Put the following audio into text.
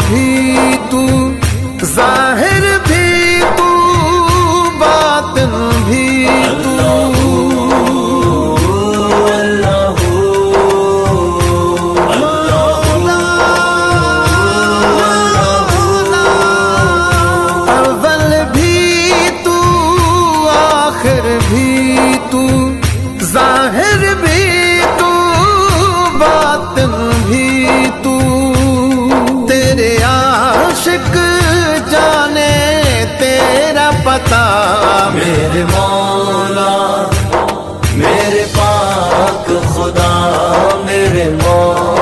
भी तू, जाहिर भी तू, बातिन भी तू। अव्वल भी तू, आखिर भी तू, जाहिर भी तू, बातिन भी तू। तेरे आशिक जाने तेरा पता, मेरे मौला मेरे पाक खुदा, मेरे मौला